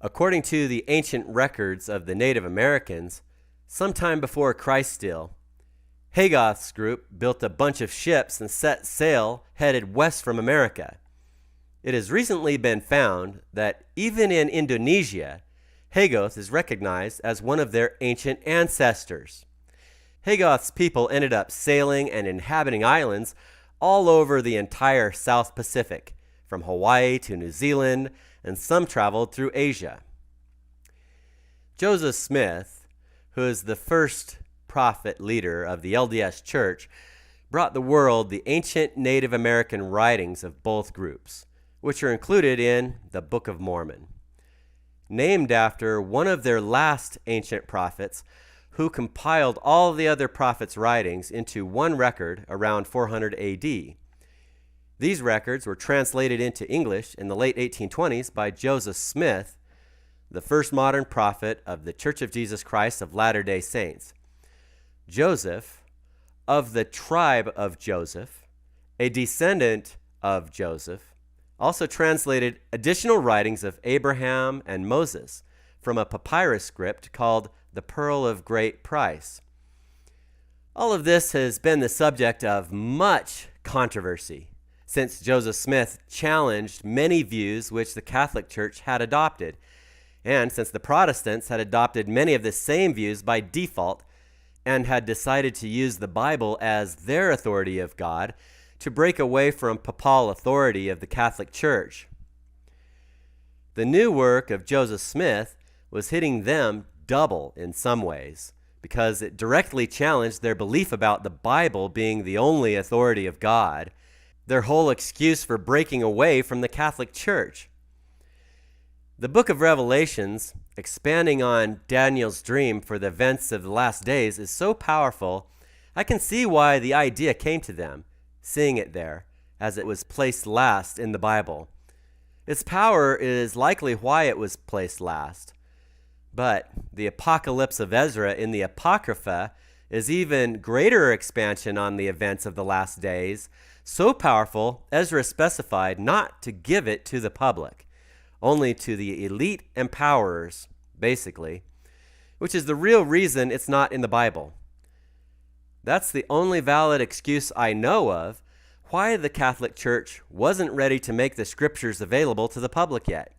According to the ancient records of the Native Americans, sometime before Christ still, Hagoth's group built a bunch of ships and set sail headed west from America. It has recently been found that even in Indonesia, Hagoth is recognized as one of their ancient ancestors. Hagoth's people ended up sailing and inhabiting islands all over the entire South Pacific, from Hawaii to New Zealand, and some traveled through Asia. Joseph Smith, who is the first prophet leader of the LDS Church, brought the world the ancient Native American writings of both groups, which are included in the Book of Mormon. Named after one of their last ancient prophets, who compiled all the other prophets' writings into one record around 400 AD. These records were translated into English in the late 1820s by Joseph Smith, the first modern prophet of the Church of Jesus Christ of Latter-day Saints. Joseph, of the tribe of Joseph, a descendant of Joseph, also translated additional writings of Abraham and Moses from a papyrus script called the Pearl of Great Price. All of this has been the subject of much controversy since Joseph Smith challenged many views which the Catholic Church had adopted, and since the Protestants had adopted many of the same views by default and had decided to use the Bible as their authority of God to break away from papal authority of the Catholic Church. The new work of Joseph Smith was hitting them double in some ways, because it directly challenged their belief about the Bible being the only authority of God, their whole excuse for breaking away from the Catholic Church. The book of Revelations, expanding on Daniel's dream for the events of the last days, is so powerful, I can see why the idea came to them, seeing it there, as it was placed last in the Bible. Its power is likely why it was placed last. But the Apocalypse of Ezra in the Apocrypha is even greater expansion on the events of the last days, so powerful Ezra specified not to give it to the public, only to the elite empowerers, basically, which is the real reason it's not in the Bible. That's the only valid excuse I know of why the Catholic Church wasn't ready to make the scriptures available to the public yet.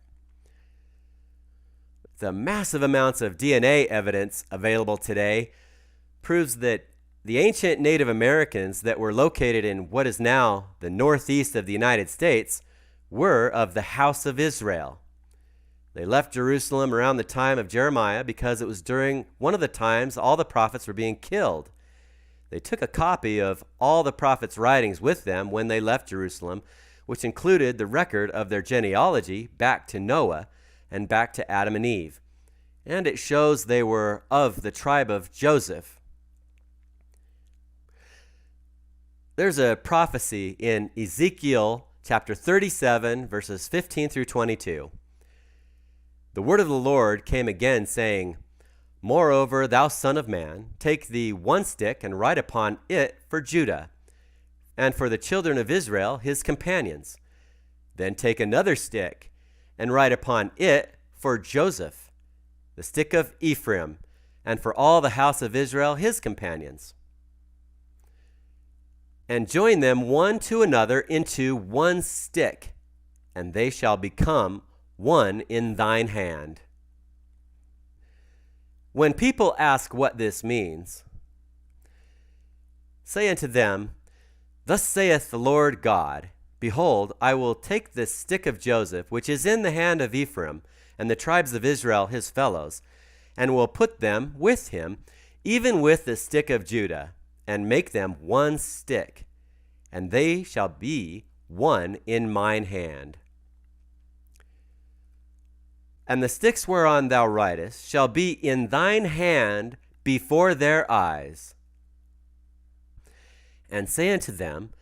The massive amounts of DNA evidence available today proves that the ancient Native Americans that were located in what is now the northeast of the United States were of the house of Israel. They left Jerusalem around the time of Jeremiah because it was during one of the times all the prophets were being killed. They took a copy of all the prophets' writings with them when they left Jerusalem, which included the record of their genealogy back to Noah and back to Adam and Eve. And it shows they were of the tribe of Joseph. There's a prophecy in Ezekiel chapter 37, verses 15 through 22. The word of the Lord came again, saying, "Moreover, thou son of man, take thee one stick and write upon it for Judah, and for the children of Israel his companions. Then take another stick and write upon it for Joseph, the stick of Ephraim, and for all the house of Israel his companions. And join them one to another into one stick, and they shall become one in thine hand." When people ask what this means, say unto them, "Thus saith the Lord God, Behold, I will take this stick of Joseph, which is in the hand of Ephraim, and the tribes of Israel his fellows, and will put them with him, even with the stick of Judah, and make them one stick, and they shall be one in mine hand. And the sticks whereon thou writest shall be in thine hand before their eyes. And say unto them,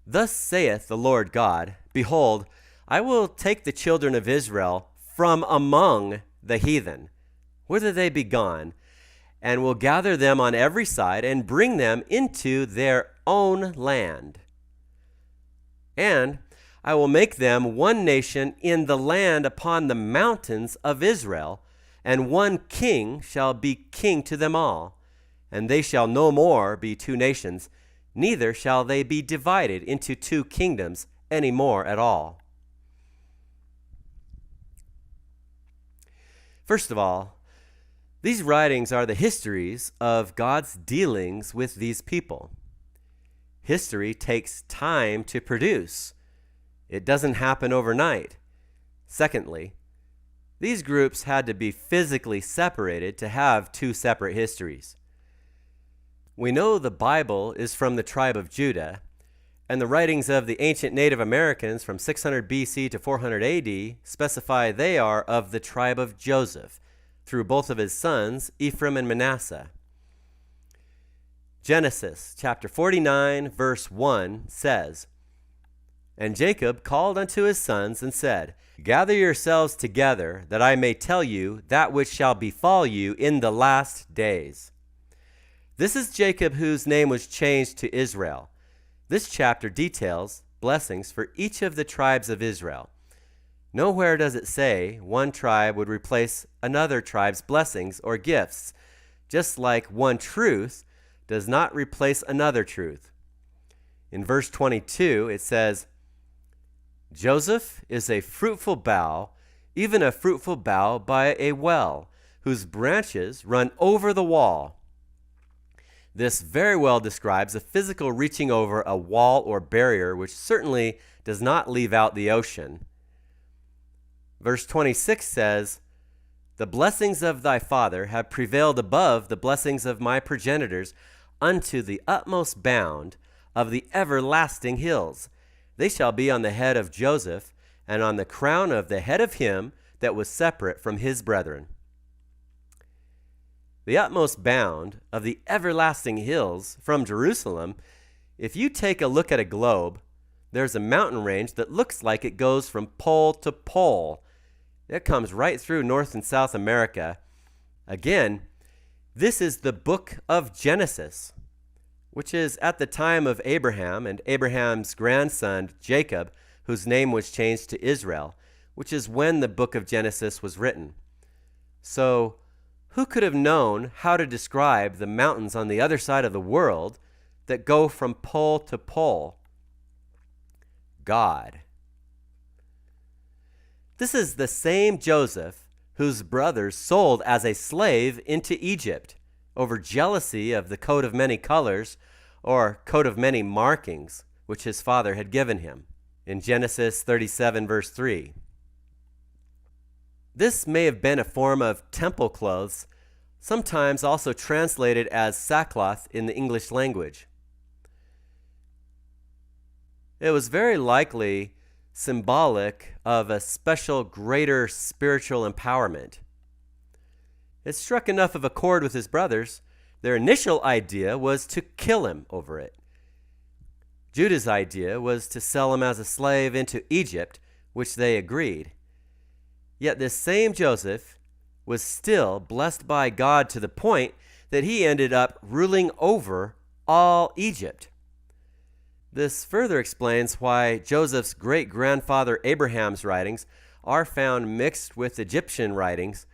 Thus saith the Lord God, Behold, I will take the children of Israel from among the heathen, whither they be gone, and will gather them on every side, and bring them into their own land. And I will make them one nation in the land upon the mountains of Israel, and one king shall be king to them all. And they shall no more be two nations, neither shall they be divided into two kingdoms any more at all. First of all, these writings are the histories of God's dealings with these people. History takes time to produce. It doesn't happen overnight. Secondly, these groups had to be physically separated to have two separate histories. We know the Bible is from the tribe of Judah, and the writings of the ancient Native Americans from 600 BC to 400 AD specify they are of the tribe of Joseph, through both of his sons, Ephraim and Manasseh. Genesis chapter 49, verse 1 says, "And Jacob called unto his sons and said, Gather yourselves together, that I may tell you that which shall befall you in the last days." This is Jacob, whose name was changed to Israel. This chapter details blessings for each of the tribes of Israel. Nowhere does it say one tribe would replace another tribe's blessings or gifts, just like one truth does not replace another truth. In verse 22, it says, "Joseph is a fruitful bough, even a fruitful bough by a well, whose branches run over the wall." This very well describes a physical reaching over a wall or barrier, which certainly does not leave out the ocean. Verse 26 says, "The blessings of thy father have prevailed above the blessings of my progenitors unto the utmost bound of the everlasting hills. They shall be on the head of Joseph, and on the crown of the head of him that was separate from his brethren." The utmost bound of the everlasting hills from Jerusalem, if you take a look at a globe, there's a mountain range that looks like it goes from pole to pole. It comes right through North and South America. Again, this is the book of Genesis, which is at the time of Abraham and Abraham's grandson Jacob, whose name was changed to Israel, which is when the book of Genesis was written. So, who could have known how to describe the mountains on the other side of the world that go from pole to pole? God. This is the same Joseph whose brothers sold as a slave into Egypt over jealousy of the coat of many colors, or coat of many markings, which his father had given him, in Genesis 37, verse 3. This may have been a form of temple clothes, sometimes also translated as sackcloth in the English language. It was very likely symbolic of a special greater spiritual empowerment. It struck enough of a chord with his brothers. Their initial idea was to kill him over it. Judah's idea was to sell him as a slave into Egypt, which they agreed. Yet this same Joseph was still blessed by God to the point that he ended up ruling over all Egypt. This further explains why Joseph's great-grandfather Abraham's writings are found mixed with Egyptian writings,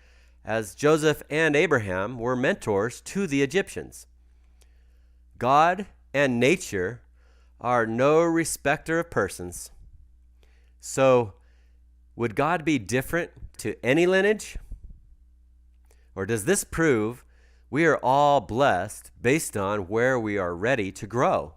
as Joseph and Abraham were mentors to the Egyptians. God and nature are no respecter of persons. So, would God be different to any lineage? Or does this prove we are all blessed based on where we are ready to grow?